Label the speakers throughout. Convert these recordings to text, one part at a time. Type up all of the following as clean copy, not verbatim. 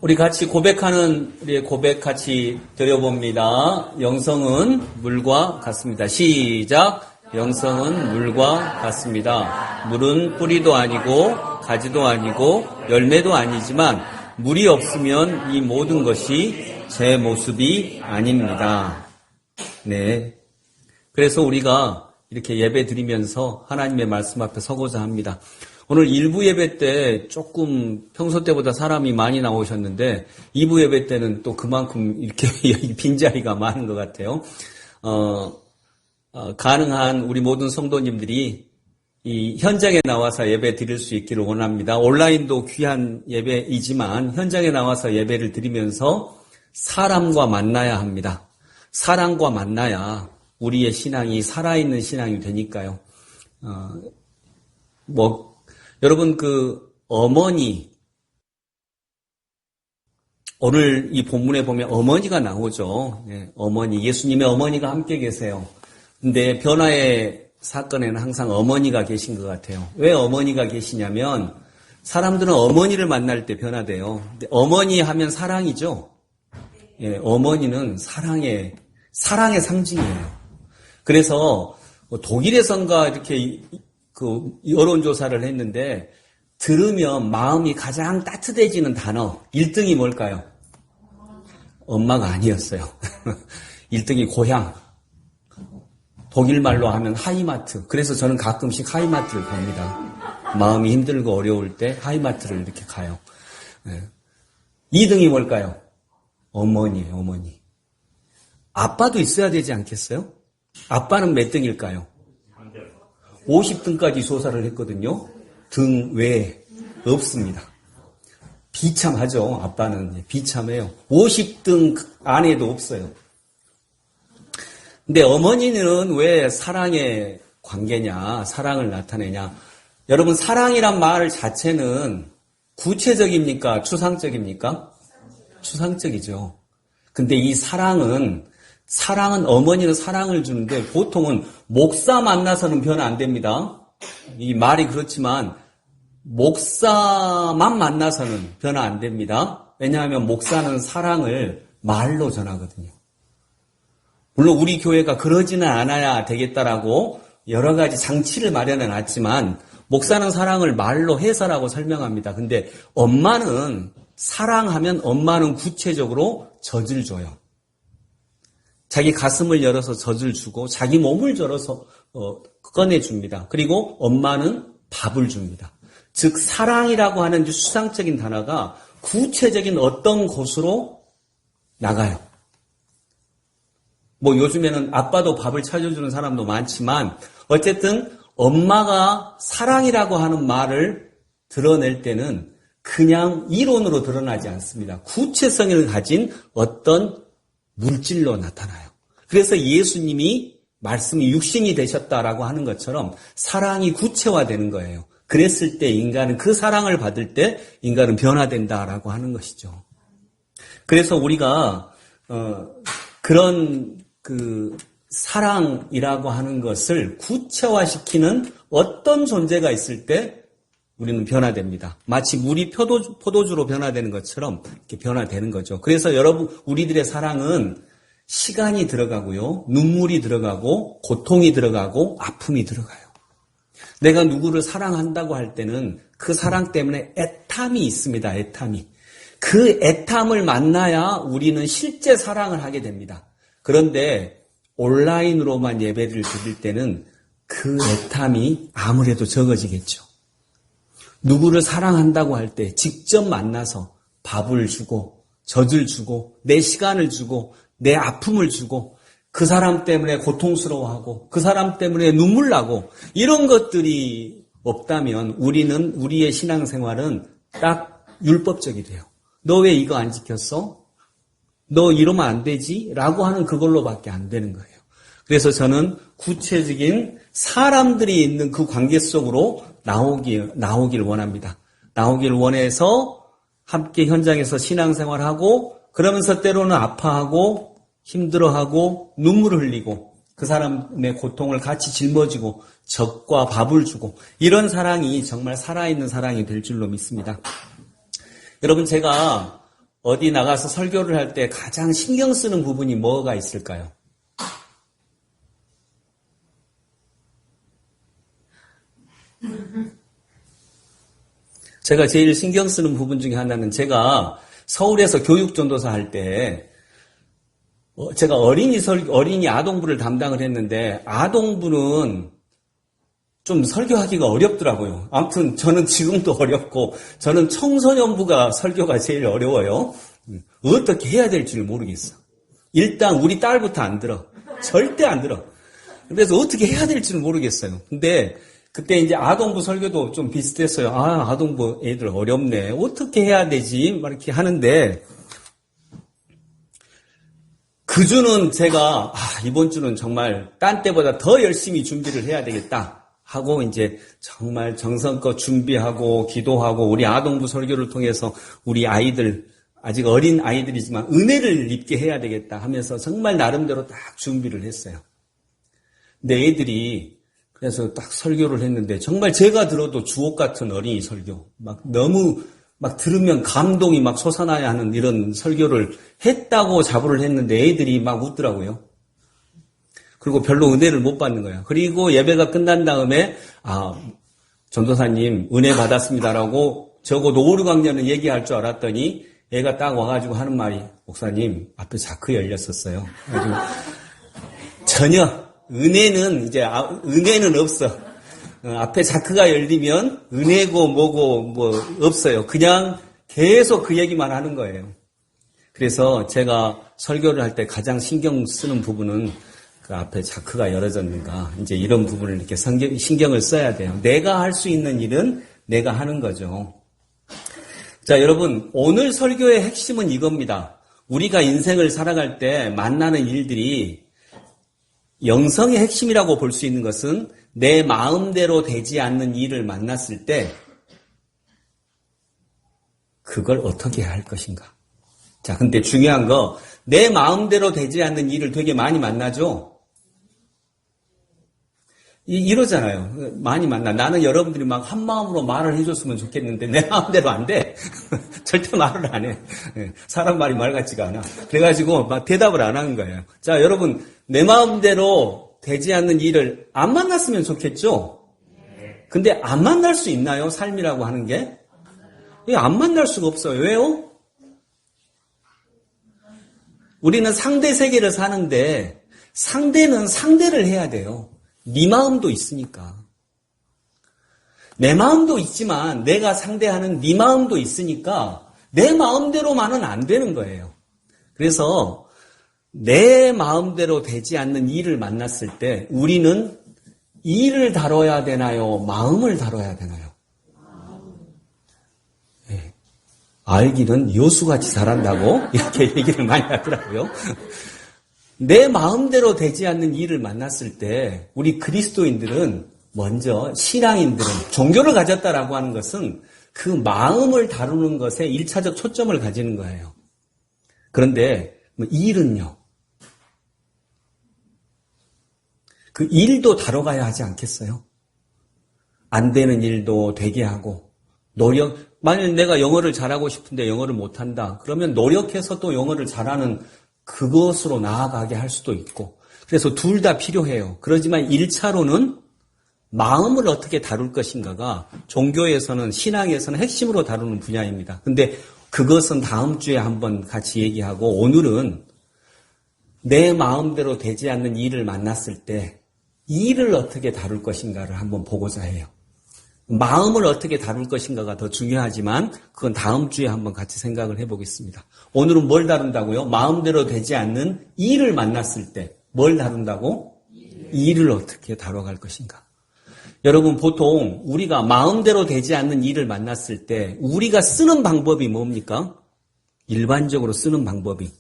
Speaker 1: 우리 같이 고백하는 우리의 고백 같이 드려봅니다. 영성은 물과 같습니다. 시작. 영성은 물과 같습니다. 물은 뿌리도 아니고 가지도 아니고 열매도 아니지만 물이 없으면 이 모든 것이 제 모습이 아닙니다. 네. 그래서 우리가 이렇게 예배 드리면서 하나님의 말씀 앞에 서고자 합니다. 오늘 1부 예배 때 조금 평소 때보다 사람이 많이 나오셨는데 2부 예배 때는 또 그만큼 이렇게 빈자리가 많은 것 같아요. 가능한 우리 모든 성도님들이 이 현장에 나와서 예배 드릴 수 있기를 원합니다. 온라인도 귀한 예배이지만 현장에 나와서 예배를 드리면서 사람과 만나야 합니다. 사람과 만나야 우리의 신앙이 살아있는 신앙이 되니까요. 여러분 어머니, 오늘 이 본문에 보면 어머니가 나오죠. 네, 어머니, 예수님의 어머니가 함께 계세요. 근데 변화의 사건에는 항상 어머니가 계신 것 같아요. 왜 어머니가 계시냐면 사람들은 어머니를 만날 때 변화돼요. 근데 어머니 하면 사랑이죠. 예, 어머니는 사랑의 상징이에요. 그래서 독일에선가 이렇게 여론조사를 했는데 들으면 마음이 가장 따뜻해지는 단어 1등이 뭘까요? 엄마가 아니었어요. 1등이 고향. 독일말로 하면 하이마트. 그래서 저는 가끔씩 하이마트를 갑니다. 마음이 힘들고 어려울 때 하이마트를 이렇게 가요. 2등이 뭘까요? 어머니예요, 어머니. 아빠도 있어야 되지 않겠어요? 아빠는 몇 등일까요? 50등까지 조사를 했거든요. 등 외에 없습니다. 비참하죠. 아빠는 비참해요. 50등 안에도 없어요. 근데 어머니는 왜 사랑의 관계냐, 사랑을 나타내냐. 여러분 사랑이란 말 자체는 구체적입니까? 추상적입니까? 추상적이죠. 근데 이 사랑은 어머니는 사랑을 주는데 보통은 목사 만나서는 변화 안 됩니다. 이 말이 그렇지만 목사만 만나서는 변화 안 됩니다. 왜냐하면 목사는 사랑을 말로 전하거든요. 물론 우리 교회가 그러지는 않아야 되겠다라고 여러 가지 장치를 마련해 놨지만 목사는 사랑을 말로 해설하고 설명합니다. 근데 엄마는 사랑하면 엄마는 구체적으로 젖을 줘요. 자기 가슴을 열어서 젖을 주고 자기 몸을 열어서 꺼내줍니다. 그리고 엄마는 밥을 줍니다. 즉 사랑이라고 하는 수상적인 단어가 구체적인 어떤 곳으로 나가요. 요즘에는 아빠도 밥을 차려주는 사람도 많지만 어쨌든 엄마가 사랑이라고 하는 말을 드러낼 때는 그냥 이론으로 드러나지 않습니다. 구체성을 가진 어떤 물질로 나타나요. 그래서 예수님이 말씀이 육신이 되셨다라고 하는 것처럼 사랑이 구체화되는 거예요. 그랬을 때 인간은 그 사랑을 받을 때 인간은 변화된다라고 하는 것이죠. 그래서 우리가 그런 사랑이라고 하는 것을 구체화시키는 어떤 존재가 있을 때 우리는 변화됩니다. 마치 물이 포도주로 변화되는 것처럼 이렇게 변화되는 거죠. 그래서 여러분, 우리들의 사랑은 시간이 들어가고요, 눈물이 들어가고, 고통이 들어가고, 아픔이 들어가요. 내가 누구를 사랑한다고 할 때는 그 사랑 때문에 애탐이 있습니다. 애탐이. 그 애탐을 만나야 우리는 실제 사랑을 하게 됩니다. 그런데 온라인으로만 예배를 드릴 때는 그 애탐이 아무래도 적어지겠죠. 누구를 사랑한다고 할 때 직접 만나서 밥을 주고 젖을 주고 내 시간을 주고 내 아픔을 주고 그 사람 때문에 고통스러워하고 그 사람 때문에 눈물 나고 이런 것들이 없다면 우리의 신앙생활은 딱 율법적이 돼요. 너 왜 이거 안 지켰어? 너 이러면 안 되지? 라고 하는 그걸로밖에 안 되는 거예요. 그래서 저는 구체적인 사람들이 있는 그 관계 속으로 나오길 원합니다. 나오길 원해서 함께 현장에서 신앙생활하고 그러면서 때로는 아파하고 힘들어하고 눈물을 흘리고 그 사람의 고통을 같이 짊어지고 젖과 밥을 주고 이런 사랑이 정말 살아있는 사랑이 될 줄로 믿습니다. 여러분, 제가 어디 나가서 설교를 할 때 가장 신경 쓰는 부분이 뭐가 있을까요? 제가 제일 신경 쓰는 부분 중에 하나는 제가 서울에서 교육전도사 할 때 제가 어린이 아동부를 담당을 했는데 아동부는 좀 설교하기가 어렵더라고요. 아무튼 저는 지금도 어렵고 저는 청소년부가 설교가 제일 어려워요. 어떻게 해야 될지 모르겠어. 일단 우리 딸부터 안 들어. 절대 안 들어. 그래서 어떻게 해야 될지는 모르겠어요. 근데 그때 이제 아동부 설교도 좀 비슷했어요. 아, 아동부 애들 어렵네. 어떻게 해야 되지? 막 이렇게 하는데 그 주는 제가 이번 주는 정말 딴 때보다 더 열심히 준비를 해야 되겠다 하고 이제 정말 정성껏 준비하고 기도하고 우리 아동부 설교를 통해서 우리 아이들 아직 어린 아이들이지만 은혜를 입게 해야 되겠다 하면서 정말 나름대로 딱 준비를 했어요. 근데 애들이 그래서 딱 설교를 했는데 정말 제가 들어도 주옥 같은 어린이 설교 막 너무 막 들으면 감동이 막 솟아나야 하는 이런 설교를 했다고 자부를 했는데 애들이 막 웃더라고요. 그리고 별로 은혜를 못 받는 거예요. 그리고 예배가 끝난 다음에 전도사님 은혜 받았습니다라고 적어도 5, 6학년은 얘기할 줄 알았더니 애가 딱 와가지고 하는 말이 목사님 앞에 자크 열렸었어요. 전혀 은혜는 없어. 앞에 자크가 열리면 은혜고 뭐고 뭐 없어요. 그냥 계속 그 얘기만 하는 거예요. 그래서 제가 설교를 할 때 가장 신경 쓰는 부분은 그 앞에 자크가 열어졌는가 이제 이런 부분을 이렇게 신경을 써야 돼요. 내가 할 수 있는 일은 내가 하는 거죠. 자, 여러분 오늘 설교의 핵심은 이겁니다. 우리가 인생을 살아갈 때 만나는 일들이 영성의 핵심이라고 볼 수 있는 것은 내 마음대로 되지 않는 일을 만났을 때 그걸 어떻게 해야 할 것인가. 자, 근데 중요한 거 내 마음대로 되지 않는 일을 되게 많이 만나죠. 이러잖아요. 많이 만나. 나는 여러분들이 막 한 마음으로 말을 해줬으면 좋겠는데 내 마음대로 안 돼. 절대 말을 안 해. 사람 말이 말 같지가 않아. 그래가지고 막 대답을 안 하는 거예요. 자, 여러분 내 마음대로 되지 않는 일을 안 만났으면 좋겠죠? 근데 안 만날 수 있나요? 삶이라고 하는 게? 안 만날 수가 없어요. 왜요? 우리는 상대 세계를 사는데 상대는 상대를 해야 돼요. 네 마음도 있으니까. 내 마음도 있지만 내가 상대하는 네 마음도 있으니까 내 마음대로만은 안 되는 거예요. 그래서 내 마음대로 되지 않는 일을 만났을 때 우리는 일을 다뤄야 되나요? 마음을 다뤄야 되나요? 네. 알기는 요수같이 잘한다고 이렇게 얘기를 많이 하더라고요. 내 마음대로 되지 않는 일을 만났을 때 우리 그리스도인들은 먼저 신앙인들은 종교를 가졌다라고 하는 것은 그 마음을 다루는 것에 1차적 초점을 가지는 거예요. 그런데 일은요. 그 일도 다뤄가야 하지 않겠어요? 안 되는 일도 되게 하고 만약 내가 영어를 잘하고 싶은데 영어를 못한다. 그러면 노력해서 또 영어를 잘하는 그것으로 나아가게 할 수도 있고. 그래서 둘 다 필요해요. 그렇지만 1차로는 마음을 어떻게 다룰 것인가가 종교에서는 신앙에서는 핵심으로 다루는 분야입니다. 근데 그것은 다음 주에 한번 같이 얘기하고 오늘은 내 마음대로 되지 않는 일을 만났을 때 일을 어떻게 다룰 것인가를 한번 보고자 해요. 마음을 어떻게 다룰 것인가가 더 중요하지만 그건 다음 주에 한번 같이 생각을 해보겠습니다. 오늘은 뭘 다룬다고요? 마음대로 되지 않는 일을 만났을 때 뭘 다룬다고? 일을 어떻게 다뤄갈 것인가. 여러분 보통 우리가 마음대로 되지 않는 일을 만났을 때 우리가 쓰는 방법이 뭡니까? 일반적으로 쓰는 방법이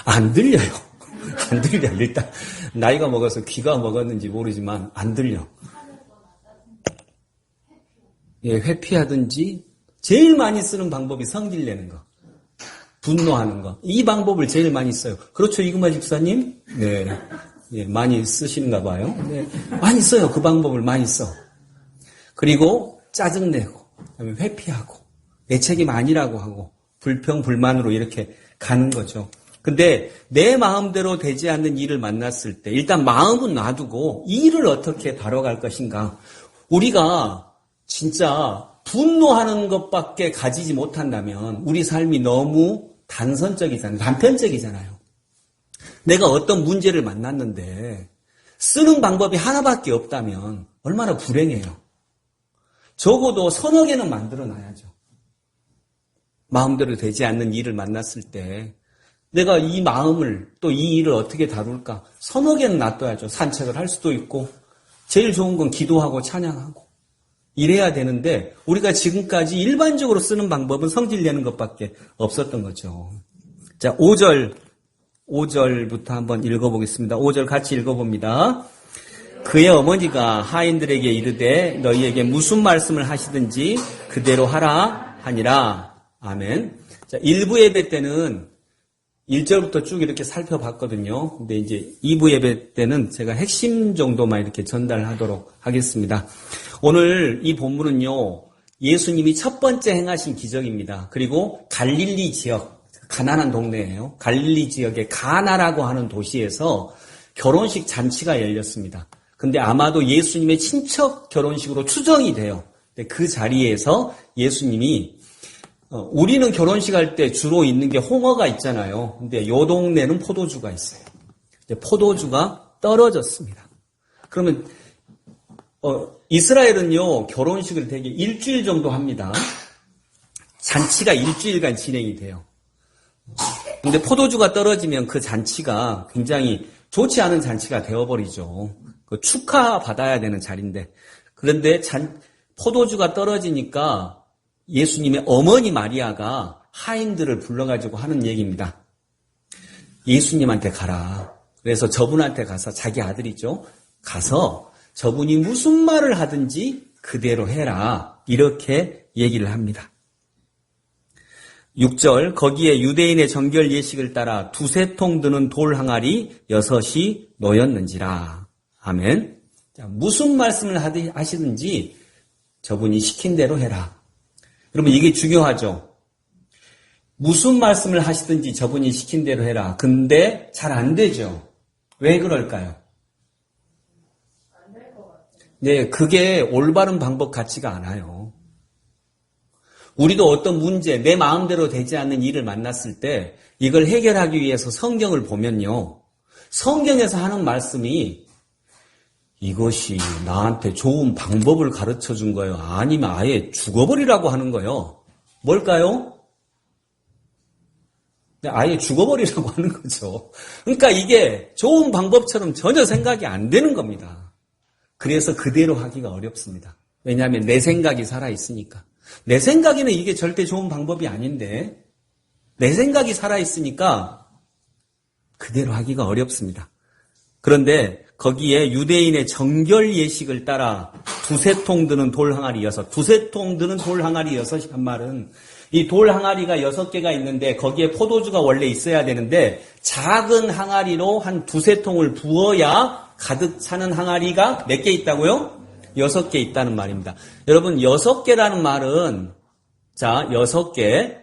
Speaker 1: 안 들려요. 안 들려. 일단 나이가 먹어서 귀가 먹었는지 모르지만 안 들려. 예, 회피하든지 제일 많이 쓰는 방법이 성질 내는 거. 분노하는 거. 이 방법을 제일 많이 써요. 그렇죠, 이금아 집사님? 네. 예, 많이 쓰시는가 봐요. 네, 많이 써요. 그 방법을 많이 써. 그리고 짜증내고, 그다음에 회피하고, 내 책임 아니라고 하고, 불평, 불만으로 이렇게 가는 거죠. 근데 내 마음대로 되지 않는 일을 만났을 때 일단 마음은 놔두고 이 일을 어떻게 다뤄갈 것인가. 우리가 진짜 분노하는 것밖에 가지지 못한다면 우리 삶이 너무 단선적이잖아요. 단편적이잖아요. 내가 어떤 문제를 만났는데 쓰는 방법이 하나밖에 없다면 얼마나 불행해요. 적어도 서너 개는 만들어 놔야죠. 마음대로 되지 않는 일을 만났을 때 내가 이 마음을 또 이 일을 어떻게 다룰까? 서너 개는 놔둬야죠. 산책을 할 수도 있고 제일 좋은 건 기도하고 찬양하고 이래야 되는데 우리가 지금까지 일반적으로 쓰는 방법은 성질 내는 것밖에 없었던 거죠. 자, 5절부터 한번 읽어보겠습니다. 5절 같이 읽어봅니다. 그의 어머니가 하인들에게 이르되 너희에게 무슨 말씀을 하시든지 그대로 하라 하니라. 아멘. 자, 1부 예배 때는 1절부터 쭉 이렇게 살펴봤거든요. 근데 이제 2부 예배 때는 제가 핵심 정도만 이렇게 전달하도록 하겠습니다. 오늘 이 본문은요, 예수님이 첫 번째 행하신 기적입니다. 그리고 갈릴리 지역, 가난한 동네예요. 갈릴리 지역의 가나라고 하는 도시에서 결혼식 잔치가 열렸습니다. 근데 아마도 예수님의 친척 결혼식으로 추정이 돼요. 근데 그 자리에서 예수님이 우리는 결혼식 할 때 주로 있는 게 홍어가 있잖아요. 근데 요 동네는 포도주가 있어요. 포도주가 떨어졌습니다. 그러면 이스라엘은요 결혼식을 되게 일주일 정도 합니다. 잔치가 일주일간 진행이 돼요. 근데 포도주가 떨어지면 그 잔치가 굉장히 좋지 않은 잔치가 되어버리죠. 그 축하받아야 되는 자리인데. 그런데 포도주가 떨어지니까 예수님의 어머니 마리아가 하인들을 불러가지고 하는 얘기입니다. 예수님한테 가라. 그래서 저분한테 가서 자기 아들이죠. 가서 저분이 무슨 말을 하든지 그대로 해라. 이렇게 얘기를 합니다. 6절 거기에 유대인의 정결 예식을 따라 두세 통 드는 돌 항아리 6이 놓였는지라. 아멘. 자, 무슨 말씀을 하시든지 저분이 시킨 대로 해라. 그러면 이게 중요하죠. 무슨 말씀을 하시든지 저분이 시킨 대로 해라. 근데 잘 안 되죠. 왜 그럴까요? 네, 그게 올바른 방법 같지가 않아요. 우리도 어떤 문제, 내 마음대로 되지 않는 일을 만났을 때 이걸 해결하기 위해서 성경을 보면요. 성경에서 하는 말씀이 이것이 나한테 좋은 방법을 가르쳐 준 거예요. 아니면 아예 죽어버리라고 하는 거예요. 뭘까요? 아예 죽어버리라고 하는 거죠. 그러니까 이게 좋은 방법처럼 전혀 생각이 안 되는 겁니다. 그래서 그대로 하기가 어렵습니다. 왜냐하면 내 생각이 살아있으니까. 내 생각에는 이게 절대 좋은 방법이 아닌데 내 생각이 살아있으니까 그대로 하기가 어렵습니다. 그런데 거기에 유대인의 정결 예식을 따라 두세 통 드는 돌 항아리 6, 두세 통 드는 돌 항아리 6이란 말은 이 돌 항아리가 6개가 있는데 거기에 포도주가 원래 있어야 되는데 작은 항아리로 한 두세 통을 부어야 가득 차는 항아리가 몇 개 있다고요? 6개 있다는 말입니다. 여러분 6개라는 말은 자 6개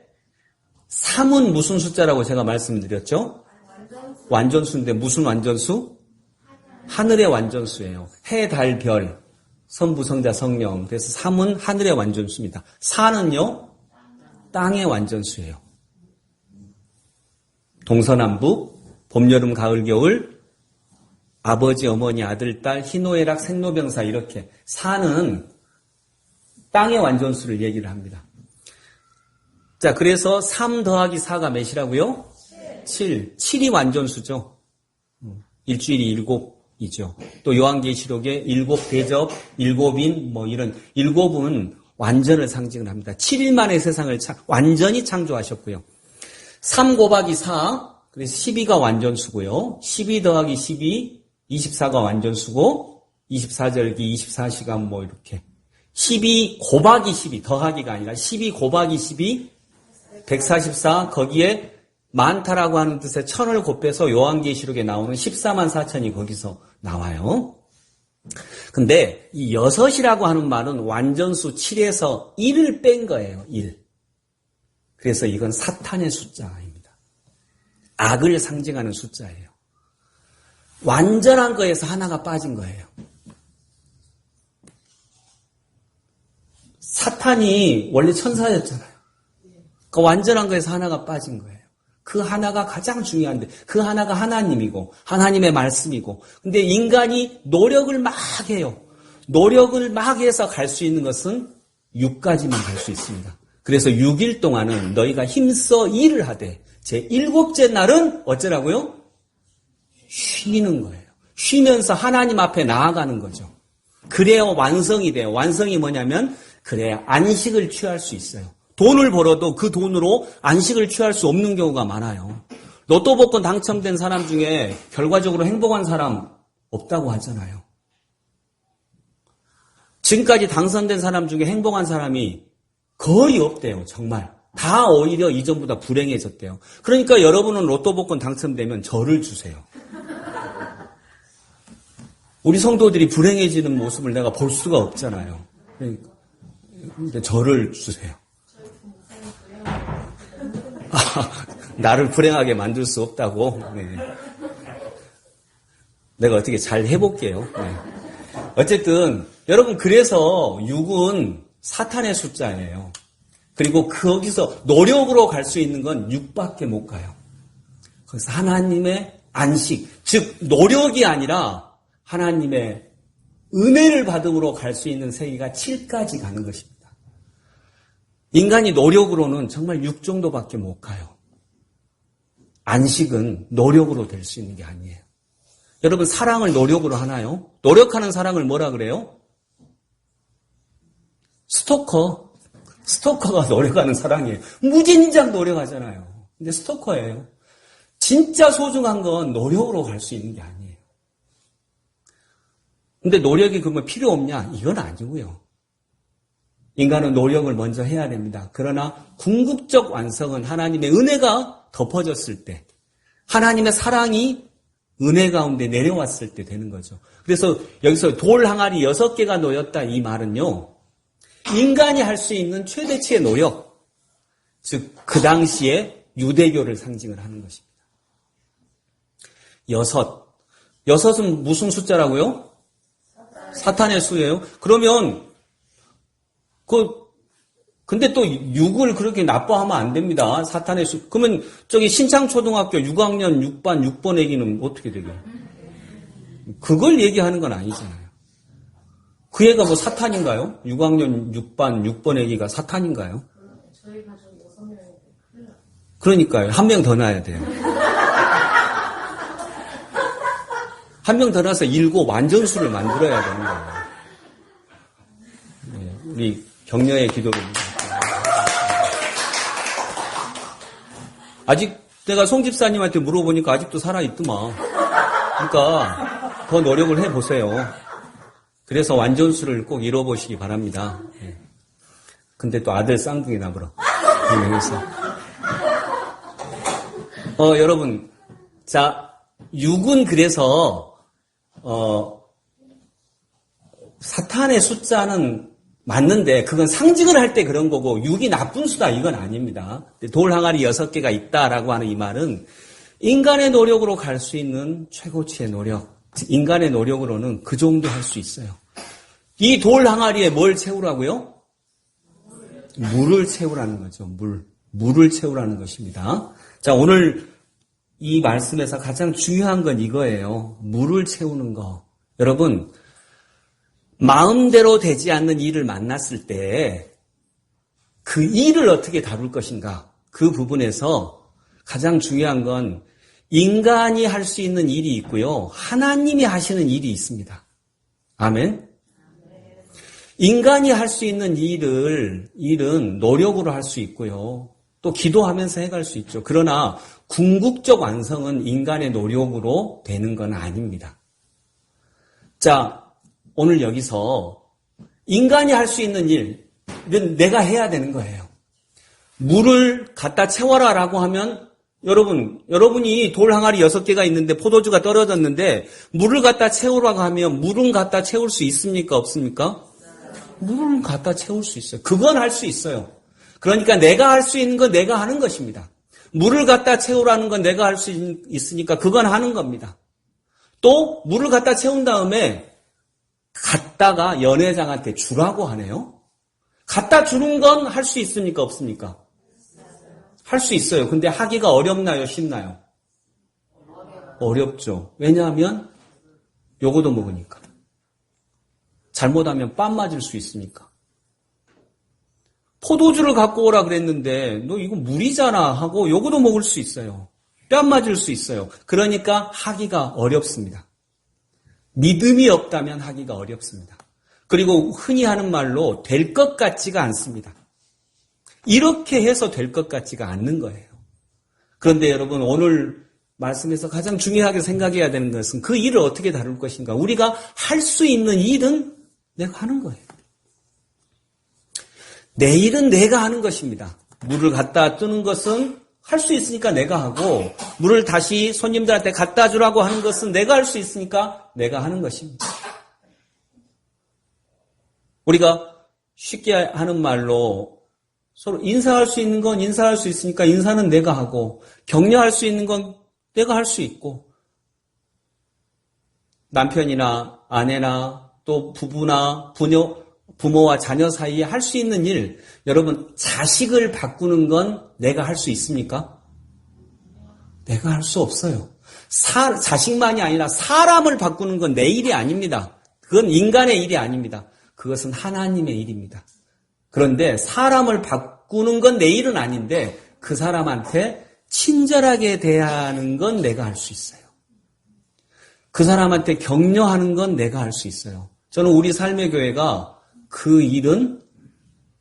Speaker 1: 3은 무슨 숫자라고 제가 말씀드렸죠? 완전수인데 무슨 완전수? 하늘의 완전수예요. 해, 달, 별, 성부, 성자, 성령. 그래서 3은 하늘의 완전수입니다. 4는요? 땅의 완전수예요. 동서남북, 봄, 여름, 가을, 겨울, 아버지, 어머니, 아들, 딸, 희노애락, 생로병사 이렇게 4는 땅의 완전수를 얘기를 합니다. 자, 그래서 3 더하기 4가 몇이라고요? 7. 7이 완전수죠. 일주일이 7이죠. 또 요한계시록에 7 대접, 7인 뭐 이런 7은 완전을 상징을 합니다. 7일 만에 세상을 완전히 창조하셨고요. 3 곱하기 4, 그래서 12가 완전수고요. 12 더하기 12, 24가 완전수고 24절기, 24시간 뭐 이렇게 12 곱하기 12, 더하기가 아니라 12 곱하기 12, 144, 거기에 많다라고 하는 뜻의 천을 곱해서 요한계시록에 나오는 14만 4천이 거기서 나와요. 근데 이 6이라고 하는 말은 완전수 7에서 1을 뺀 거예요. 1. 그래서 이건 사탄의 숫자입니다. 악을 상징하는 숫자예요. 완전한 거에서 하나가 빠진 거예요. 사탄이 원래 천사였잖아요. 그 완전한 거에서 하나가 빠진 거예요. 그 하나가 가장 중요한데 그 하나가 하나님이고 하나님의 말씀이고 근데 인간이 노력을 막 해요. 노력을 막 해서 갈 수 있는 것은 6까지만 갈 수 있습니다. 그래서 6일 동안은 너희가 힘써 일을 하되 제 7째 날은 어쩌라고요? 쉬는 거예요. 쉬면서 하나님 앞에 나아가는 거죠. 그래야 완성이 돼요. 완성이 뭐냐면 그래야 안식을 취할 수 있어요. 돈을 벌어도 그 돈으로 안식을 취할 수 없는 경우가 많아요. 로또 복권 당첨된 사람 중에 결과적으로 행복한 사람 없다고 하잖아요. 지금까지 당선된 사람 중에 행복한 사람이 거의 없대요. 정말. 다 오히려 이전보다 불행해졌대요. 그러니까 여러분은 로또 복권 당첨되면 저를 주세요. 우리 성도들이 불행해지는 모습을 내가 볼 수가 없잖아요. 그러니까 저를 주세요. 나를 불행하게 만들 수 없다고. 네. 내가 어떻게 잘 해볼게요. 네. 어쨌든 여러분 그래서 6은 사탄의 숫자예요. 그리고 거기서 노력으로 갈 수 있는 건 6밖에 못 가요. 그래서 하나님의 안식, 즉 노력이 아니라 하나님의 은혜를 받음으로 갈 수 있는 세계가 7까지 가는 것입니다. 인간이 노력으로는 정말 6 정도밖에 못 가요. 안식은 노력으로 될 수 있는 게 아니에요. 여러분 사랑을 노력으로 하나요? 노력하는 사랑을 뭐라 그래요? 스토커가 노력하는 사랑이에요. 무진장 노력하잖아요. 근데 스토커예요. 진짜 소중한 건 노력으로 갈 수 있는 게 아니에요. 근데 노력이 그러면 필요 없냐? 이건 아니고요. 인간은 노력을 먼저 해야 됩니다. 그러나 궁극적 완성은 하나님의 은혜가 덮어졌을 때, 하나님의 사랑이 은혜 가운데 내려왔을 때 되는 거죠. 그래서 여기서 돌 항아리 6개가 놓였다 이 말은요, 인간이 할 수 있는 최대치의 노력, 즉 그 당시에 유대교를 상징을 하는 것입니다. 6은 무슨 숫자라고요? 사탄의 수예요. 그러면 근데 또 6을 그렇게 나빠하면 안 됩니다. 사탄의 수. 그러면 저기 신창초등학교 6학년 6반 6번 애기는 어떻게 되게? 그걸 얘기하는 건 아니잖아요. 그 애가 뭐 사탄인가요? 6학년 6반 6번 애기가 사탄인가요?
Speaker 2: 저희 가족 6명인데.
Speaker 1: 그러니까요. 한 명 더 낳아야 돼요. 한 명 더 낳아서 7 완전수를 만들어야 되는 거예요. 네, 우리 격려의 기도입니다. 아직 내가 송 집사님한테 물어보니까 아직도 살아있더만. 그러니까 더 노력을 해보세요. 그래서 완전수를 꼭 이뤄보시기 바랍니다. 네. 근데 또 아들 쌍둥이 나버려. 그래서 여러분, 자 6은 그래서 사탄의 숫자는 맞는데 그건 상징을 할 때 그런 거고 6이 나쁜 수다 이건 아닙니다. 돌 항아리 6개가 있다라고 하는 이 말은 인간의 노력으로 갈 수 있는 최고치의 노력, 인간의 노력으로는 그 정도 할 수 있어요. 이 돌 항아리에 뭘 채우라고요? 물을 채우라는 거죠. 물을 채우라는 것입니다. 자, 오늘 이 말씀에서 가장 중요한 건 이거예요. 물을 채우는 거. 여러분, 마음대로 되지 않는 일을 만났을 때 그 일을 어떻게 다룰 것인가, 그 부분에서 가장 중요한 건 인간이 할 수 있는 일이 있고요, 하나님이 하시는 일이 있습니다. 아멘. 인간이 할 수 있는 일은 노력으로 할 수 있고요, 또 기도하면서 해갈 수 있죠. 그러나 궁극적 완성은 인간의 노력으로 되는 건 아닙니다. 자, 오늘 여기서 인간이 할 수 있는 일은 내가 해야 되는 거예요. 물을 갖다 채워라라고 하면 여러분이 돌 항아리 6개가 있는데 포도주가 떨어졌는데 물을 갖다 채우라고 하면 물은 갖다 채울 수 있습니까? 없습니까? 물은 갖다 채울 수 있어요. 그건 할 수 있어요. 그러니까 내가 할 수 있는 건 내가 하는 것입니다. 물을 갖다 채우라는 건 내가 할 수 있으니까 그건 하는 겁니다. 또 물을 갖다 채운 다음에 갖다가 연회장한테 주라고 하네요. 갖다 주는 건 할 수 있습니까? 없습니까? 할 수 있어요. 근데 하기가 어렵나요? 쉽나요? 어렵죠. 왜냐하면 요거도 먹으니까. 잘못하면 뺨 맞을 수 있으니까. 포도주를 갖고 오라 그랬는데 너 이거 물이잖아 하고 요거도 먹을 수 있어요. 뺨 맞을 수 있어요. 그러니까 하기가 어렵습니다. 믿음이 없다면 하기가 어렵습니다. 그리고 흔히 하는 말로 될 것 같지가 않습니다. 이렇게 해서 될 것 같지가 않는 거예요. 그런데 여러분 오늘 말씀에서 가장 중요하게 생각해야 되는 것은 그 일을 어떻게 다룰 것인가. 우리가 할 수 있는 일은 내가 하는 거예요. 내 일은 내가 하는 것입니다. 물을 갖다 뜨는 것은 할 수 있으니까 내가 하고 물을 다시 손님들한테 갖다 주라고 하는 것은 내가 할 수 있으니까 내가 하는 것입니다. 우리가 쉽게 하는 말로 서로 인사할 수 있는 건 인사할 수 있으니까 인사는 내가 하고 격려할 수 있는 건 내가 할 수 있고 남편이나 아내나 또 부부나 부모와 자녀 사이에 할 수 있는 일, 여러분 자식을 바꾸는 건 내가 할 수 있습니까? 내가 할 수 없어요. 자식만이 아니라 사람을 바꾸는 건 내 일이 아닙니다. 그건 인간의 일이 아닙니다. 그것은 하나님의 일입니다. 그런데 사람을 바꾸는 건 내 일은 아닌데 그 사람한테 친절하게 대하는 건 내가 할 수 있어요. 그 사람한테 격려하는 건 내가 할 수 있어요. 저는 우리 삶의 교회가 그 일은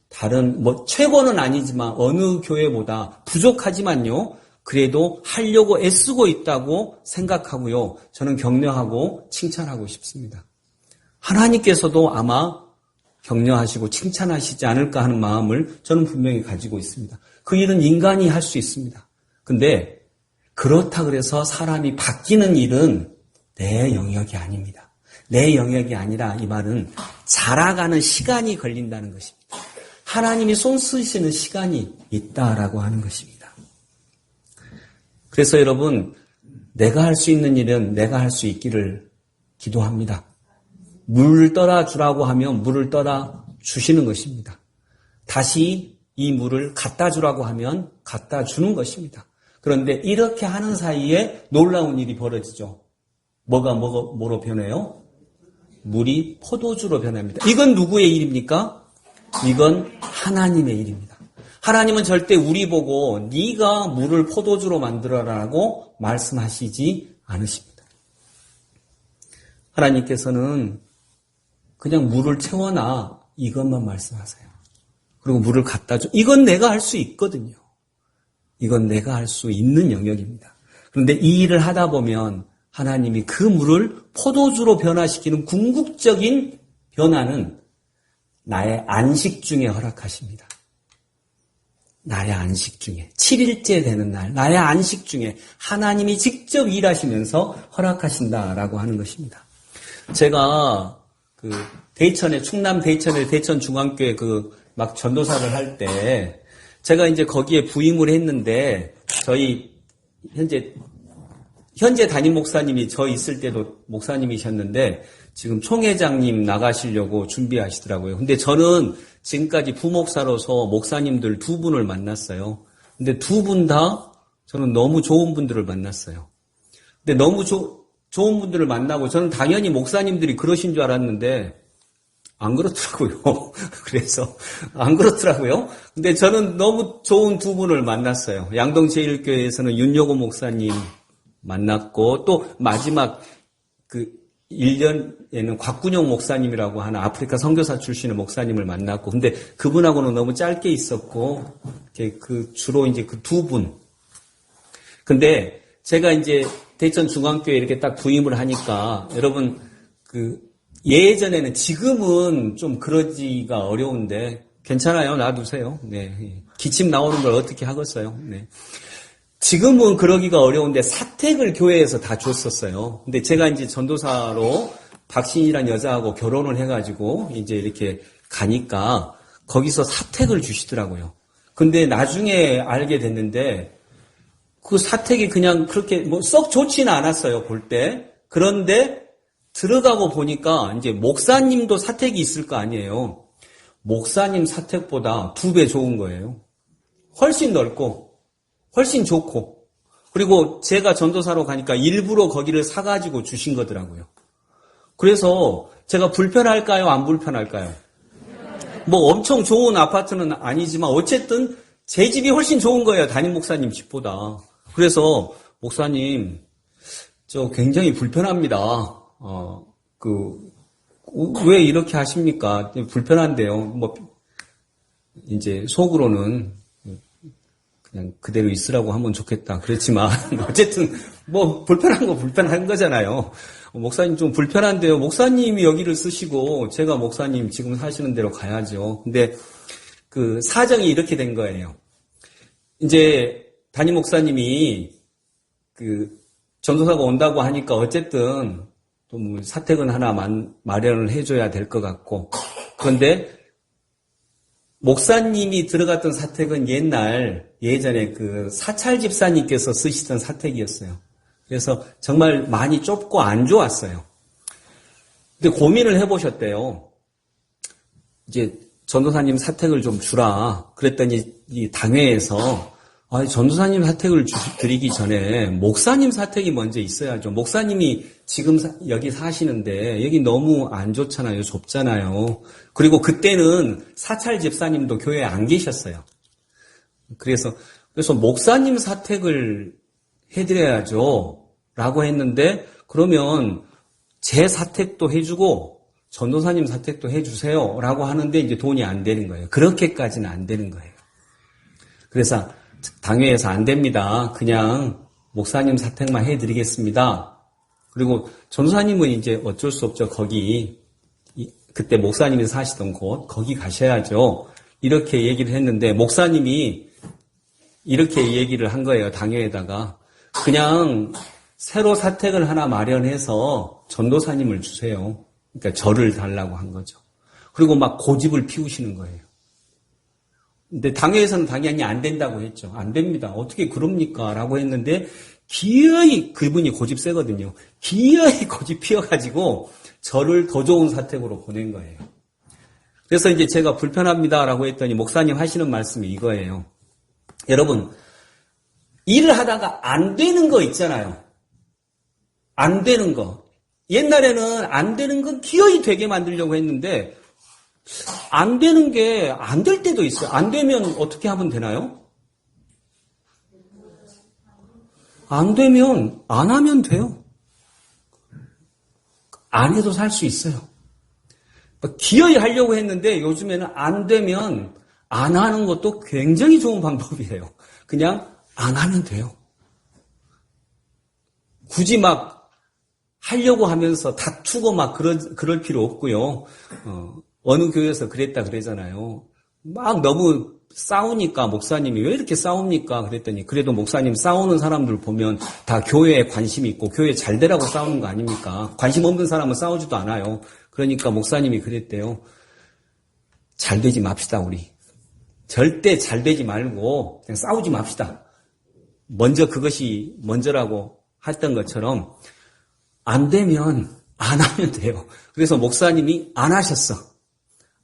Speaker 1: 다른 최고는 아니지만 어느 교회보다 부족하지만요. 그래도 하려고 애쓰고 있다고 생각하고요. 저는 격려하고 칭찬하고 싶습니다. 하나님께서도 아마 격려하시고 칭찬하시지 않을까 하는 마음을 저는 분명히 가지고 있습니다. 그 일은 인간이 할 수 있습니다. 근데 그렇다 그래서 사람이 바뀌는 일은 내 영역이 아닙니다. 내 영역이 아니라 이 말은 자라가는 시간이 걸린다는 것입니다. 하나님이 손 쓰시는 시간이 있다라고 하는 것입니다. 그래서 여러분, 내가 할 수 있는 일은 내가 할 수 있기를 기도합니다. 물을 떠라 주라고 하면 물을 떠라 주시는 것입니다. 다시 이 물을 갖다 주라고 하면 갖다 주는 것입니다. 그런데 이렇게 하는 사이에 놀라운 일이 벌어지죠. 뭐로 변해요? 물이 포도주로 변합니다. 이건 누구의 일입니까? 이건 하나님의 일입니다. 하나님은 절대 우리 보고 네가 물을 포도주로 만들어라라고 말씀하시지 않으십니다. 하나님께서는 그냥 물을 채워놔 이것만 말씀하세요. 그리고 물을 갖다 줘. 이건 내가 할 수 있거든요. 이건 내가 할 수 있는 영역입니다. 그런데 이 일을 하다 보면 하나님이 그 물을 포도주로 변화시키는 궁극적인 변화는 나의 안식 중에 허락하십니다. 나의 안식 중에 7일째 되는 날 나의 안식 중에 하나님이 직접 일하시면서 허락하신다라고 하는 것입니다. 제가 충남 대천의 대천중앙교회 막 전도사를 할 때 제가 이제 거기에 부임을 했는데 저희 현재 담임 목사님이 저 있을 때도 목사님이셨는데 지금 총회장님 나가시려고 준비하시더라고요. 근데 저는 지금까지 부목사로서 목사님들 2분을 만났어요. 근데 2분 다 저는 너무 좋은 분들을 만났어요. 근데 너무 좋은 분들을 만나고 저는 당연히 목사님들이 그러신 줄 알았는데 안 그렇더라고요. 그래서 안 그렇더라고요. 근데 저는 너무 좋은 2분을 만났어요. 양동제일교회에서는 윤여고 목사님 만났고 또 마지막 1년에는 곽군용 목사님이라고 하는 아프리카 선교사 출신의 목사님을 만났고 근데 그분하고는 너무 짧게 있었고 주로 이제 그 2분. 근데 제가 이제 대천중앙교회 이렇게 딱 부임을 하니까 여러분 예전에는 지금은 좀 그러지가 어려운데 괜찮아요. 놔두세요. 네. 기침 나오는 걸 어떻게 하겠어요. 네. 지금은 그러기가 어려운데 사택을 교회에서 다 줬었어요. 근데 제가 이제 전도사로 박신이란 여자하고 결혼을 해가지고 이제 이렇게 가니까 거기서 사택을 주시더라고요. 근데 나중에 알게 됐는데 그 사택이 그냥 그렇게 뭐 썩 좋지는 않았어요, 볼 때. 그런데 들어가고 보니까 이제 목사님도 사택이 있을 거 아니에요. 목사님 사택보다 2배 좋은 거예요. 훨씬 넓고, 훨씬 좋고. 그리고 제가 전도사로 가니까 일부러 거기를 사가지고 주신 거더라고요. 그래서 제가 불편할까요? 안 불편할까요? 뭐 엄청 좋은 아파트는 아니지만 어쨌든 제 집이 훨씬 좋은 거예요. 담임 목사님 집보다. 그래서 목사님, 저 굉장히 불편합니다. 왜 이렇게 하십니까? 불편한데요. 뭐, 이제 속으로는 그냥 그대로 있으라고 하면 좋겠다. 그렇지만, 어쨌든, 뭐, 불편한 거 불편한 거잖아요. 목사님 좀 불편한데요. 목사님이 여기를 쓰시고, 제가 목사님 지금 사시는 대로 가야죠. 근데, 그, 사정이 이렇게 된 거예요. 이제, 담임 목사님이, 전도사가 온다고 하니까 어쨌든, 또 뭐 사택은 하나 마련을 해줘야 될 것 같고. 그런데, 목사님이 들어갔던 사택은 예전에 그 사찰 집사님께서 쓰시던 사택이었어요. 그래서 정말 많이 좁고 안 좋았어요. 근데 고민을 해보셨대요. 이제 전도사님 사택을 좀 주라. 그랬더니 이 당회에서 전도사님 사택을 드리기 전에 목사님 사택이 먼저 있어야죠. 목사님이 지금 여기 사시는데 여기 너무 안 좋잖아요. 좁잖아요. 그리고 그때는 사찰 집사님도 교회에 안 계셨어요. 그래서 목사님 사택을 해드려야죠. 라고 했는데 그러면 제 사택도 해주고 전도사님 사택도 해주세요. 라고 하는데 이제 돈이 안 되는 거예요. 그렇게까지는 안 되는 거예요. 그래서 당회에서 안 됩니다. 그냥 목사님 사택만 해드리겠습니다. 그리고 전도사님은 이제 어쩔 수 없죠. 그때 목사님이 사시던 곳, 거기 가셔야죠. 이렇게 얘기를 했는데, 목사님이 이렇게 얘기를 한 거예요. 당회에다가. 그냥 새로 사택을 하나 마련해서 전도사님을 주세요. 그러니까 저를 달라고 한 거죠. 그리고 막 고집을 피우시는 거예요. 근데 당회에서는 당연히 안 된다고 했죠. 안 됩니다. 어떻게 그럽니까? 라고 했는데 기어이 그분이 고집 세거든요. 기어이 고집 피워가지고 저를 더 좋은 사택으로 보낸 거예요. 그래서 이제 제가 불편합니다라고 했더니 목사님 하시는 말씀이 이거예요. 여러분, 일을 하다가 안 되는 거 있잖아요. 안 되는 거. 옛날에는 안 되는 건 기어이 되게 만들려고 했는데 안 되는 게 안 될 때도 있어요. 안 되면 어떻게 하면 되나요? 안 되면 안 하면 돼요. 안 해도 살 수 있어요. 기어이 하려고 했는데 요즘에는 안 되면 안 하는 것도 굉장히 좋은 방법이에요. 그냥 안 하면 돼요. 굳이 막 하려고 하면서 다투고 막 그럴 필요 없고요. 어느 교회에서 그랬다 그러잖아요. 막 너무 싸우니까 목사님이 왜 이렇게 싸웁니까? 그랬더니 그래도 목사님 싸우는 사람들 보면 다 교회에 관심이 있고 교회 잘 되라고 싸우는 거 아닙니까? 관심 없는 사람은 싸우지도 않아요. 그러니까 목사님이 그랬대요. 잘 되지 맙시다 우리. 절대 잘 되지 말고 그냥 싸우지 맙시다. 먼저 그것이 먼저라고 했던 것처럼 안 되면 안 하면 돼요. 그래서 목사님이 안 하셨어.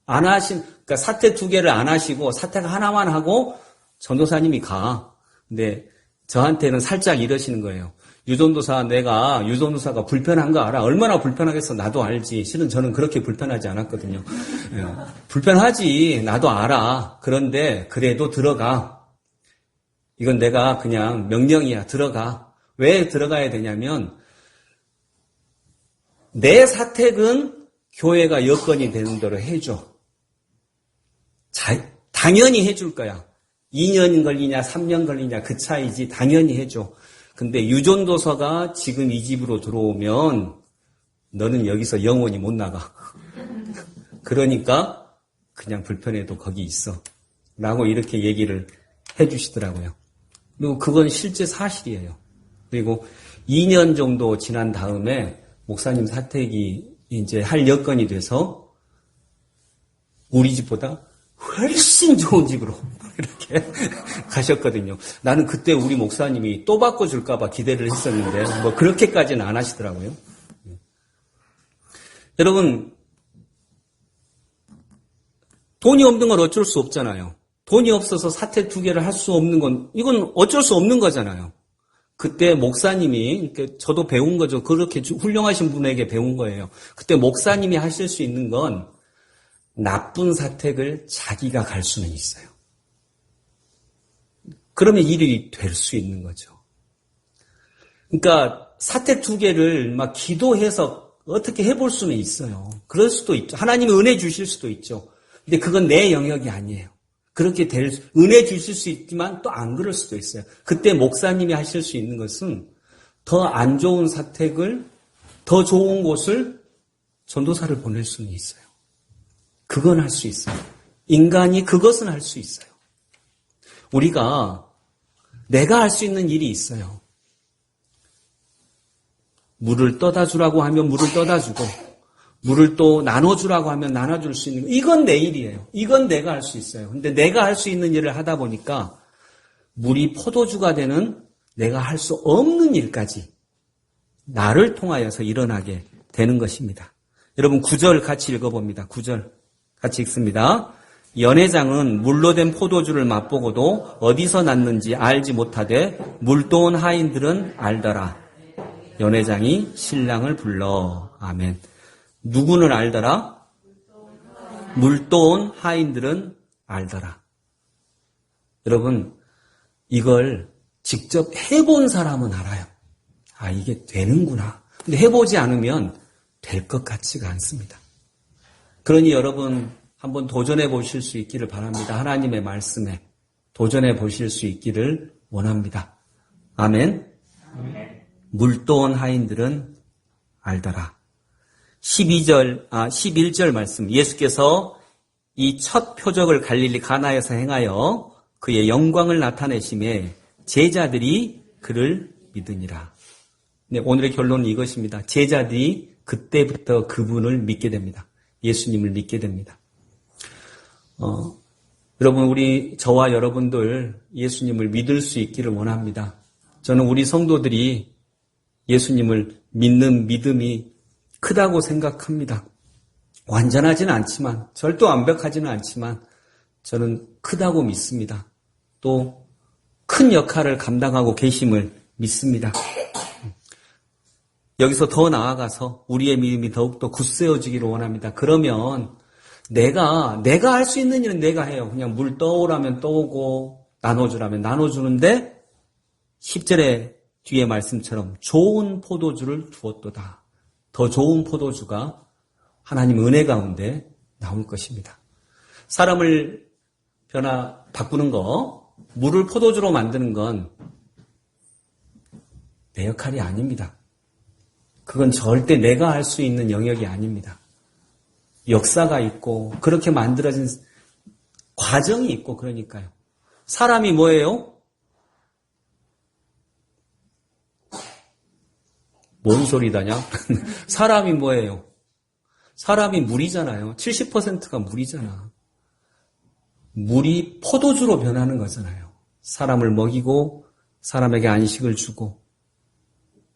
Speaker 1: 그러니까 사택 2개를 안 하시고 사택 하나만 하고 전도사님이 가. 근데 저한테는 살짝 이러시는 거예요. 내가 유전도사가 불편한 거 알아? 얼마나 불편하겠어? 나도 알지. 실은 저는 그렇게 불편하지 않았거든요. 불편하지. 나도 알아. 그런데 그래도 들어가. 이건 내가 그냥 명령이야. 들어가. 왜 들어가야 되냐면 내 사택은 교회가 여건이 되는 대로 해줘. 당연히 해줄 거야. 2년 걸리냐 3년 걸리냐 그 차이지. 당연히 해줘. 근데 유전도서가 지금 이 집으로 들어오면 너는 여기서 영원히 못 나가. 그러니까 그냥 불편해도 거기 있어. 라고 이렇게 얘기를 해주시더라고요. 그리고 그건 실제 사실이에요. 그리고 2년 정도 지난 다음에 목사님 사택이 이제 할 여건이 돼서 우리 집보다 훨씬 좋은 집으로 이렇게 가셨거든요. 나는 그때 우리 목사님이 또 바꿔줄까봐 기대를 했었는데 뭐 그렇게까지는 안 하시더라고요. 여러분, 돈이 없는 건 어쩔 수 없잖아요. 돈이 없어서 사택 2개를 할 수 없는 건 이건 어쩔 수 없는 거잖아요. 그때 목사님이, 저도 배운 거죠. 그렇게 훌륭하신 분에게 배운 거예요. 그때 목사님이 하실 수 있는 건 나쁜 사택을 자기가 갈 수는 있어요. 그러면 일이 될 수 있는 거죠. 그러니까 사택 2개를 막 기도해서 어떻게 해볼 수는 있어요. 그럴 수도 있죠. 하나님이 은혜 주실 수도 있죠. 근데 그건 내 영역이 아니에요. 그렇게 은혜 주실 수 있지만 또 안 그럴 수도 있어요. 그때 목사님이 하실 수 있는 것은 더 안 좋은 사택을, 더 좋은 곳을 전도사를 보낼 수는 있어요. 그건 할 수 있어요. 인간이 그것은 할 수 있어요. 우리가 내가 할 수 있는 일이 있어요. 물을 떠다 주라고 하면 물을 떠다 주고, 물을 또 나눠주라고 하면 나눠줄 수 있는 거. 이건 내 일이에요. 이건 내가 할 수 있어요. 근데 내가 할 수 있는 일을 하다 보니까 물이 포도주가 되는 내가 할 수 없는 일까지 나를 통하여서 일어나게 되는 것입니다. 여러분 9절 같이 읽어봅니다. 9절 같이 읽습니다. 연회장은 물로 된 포도주를 맛보고도 어디서 났는지 알지 못하되 물도온 하인들은 알더라. 연회장이 신랑을 불러. 아멘. 누구는 알더라? 물도온 하인들은 알더라. 여러분, 이걸 직접 해본 사람은 알아요. 아, 이게 되는구나. 근데 해보지 않으면 될 것 같지가 않습니다. 그러니 여러분, 한번 도전해 보실 수 있기를 바랍니다. 하나님의 말씀에 도전해 보실 수 있기를 원합니다. 아멘. 물도온 하인들은 알더라. 11절 말씀. 예수께서 이 첫 표적을 갈릴리 가나에서 행하여 그의 영광을 나타내심에 제자들이 그를 믿으니라. 네, 오늘의 결론은 이것입니다. 제자들이 그때부터 그분을 믿게 됩니다. 예수님을 믿게 됩니다. 여러분, 저와 여러분들 예수님을 믿을 수 있기를 원합니다. 저는 우리 성도들이 예수님을 믿는 믿음이 크다고 생각합니다. 완전하지는 않지만, 절대 완벽하지는 않지만, 저는 크다고 믿습니다. 또, 큰 역할을 감당하고 계심을 믿습니다. 여기서 더 나아가서 우리의 믿음이 더욱더 굳세어지기를 원합니다. 그러면 내가 할 수 있는 일은 내가 해요. 그냥 물 떠오라면 떠오고, 나눠주라면 나눠주는데, 10절의 뒤에 말씀처럼 좋은 포도주를 두었도다. 더 좋은 포도주가 하나님 은혜 가운데 나올 것입니다. 사람을 바꾸는 거, 물을 포도주로 만드는 건 내 역할이 아닙니다. 그건 절대 내가 할 수 있는 영역이 아닙니다. 역사가 있고 그렇게 만들어진 과정이 있고 그러니까요. 사람이 뭐예요? 뭔 소리다냐? 사람이 뭐예요? 사람이 물이잖아요. 70%가 물이잖아. 물이 포도주로 변하는 거잖아요. 사람을 먹이고 사람에게 안식을 주고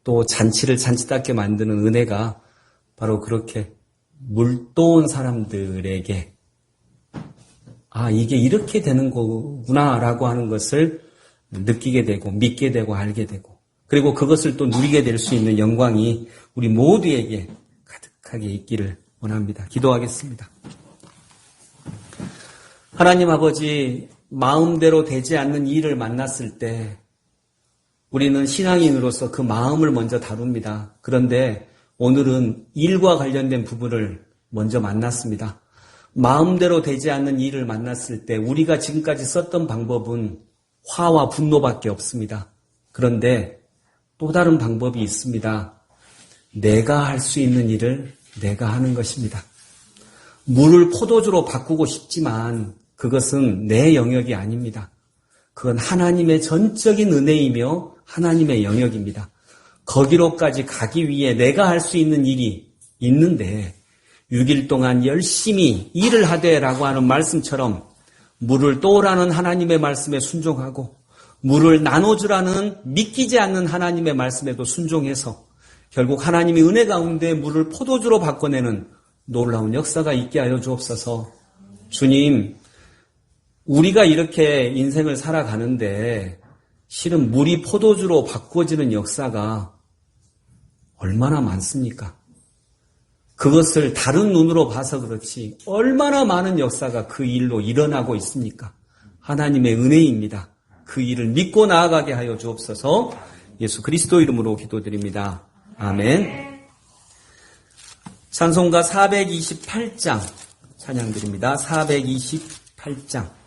Speaker 1: 또 잔치를 잔치답게 만드는 은혜가 바로 그렇게 물도온 사람들에게 이게 이렇게 되는 거구나라고 하는 것을 느끼게 되고 믿게 되고 알게 되고 그리고 그것을 또 누리게 될 수 있는 영광이 우리 모두에게 가득하게 있기를 원합니다. 기도하겠습니다. 하나님 아버지, 마음대로 되지 않는 일을 만났을 때 우리는 신앙인으로서 그 마음을 먼저 다룹니다. 그런데 오늘은 일과 관련된 부분을 먼저 만났습니다. 마음대로 되지 않는 일을 만났을 때 우리가 지금까지 썼던 방법은 화와 분노밖에 없습니다. 그런데 또 다른 방법이 있습니다. 내가 할 수 있는 일을 내가 하는 것입니다. 물을 포도주로 바꾸고 싶지만 그것은 내 영역이 아닙니다. 그건 하나님의 전적인 은혜이며 하나님의 영역입니다. 거기로까지 가기 위해 내가 할 수 있는 일이 있는데 6일 동안 열심히 일을 하되라고 하는 말씀처럼 물을 떠오라는 하나님의 말씀에 순종하고 물을 나눠주라는 믿기지 않는 하나님의 말씀에도 순종해서 결국 하나님의 은혜 가운데 물을 포도주로 바꿔내는 놀라운 역사가 있게 하여 주옵소서. 주님, 우리가 이렇게 인생을 살아가는데 실은 물이 포도주로 바꿔지는 역사가 얼마나 많습니까? 그것을 다른 눈으로 봐서 그렇지 얼마나 많은 역사가 그 일로 일어나고 있습니까? 하나님의 은혜입니다. 그 일을 믿고 나아가게 하여 주옵소서. 예수 그리스도 이름으로 기도드립니다. 아멘. 찬송가 428장 찬양드립니다. 428장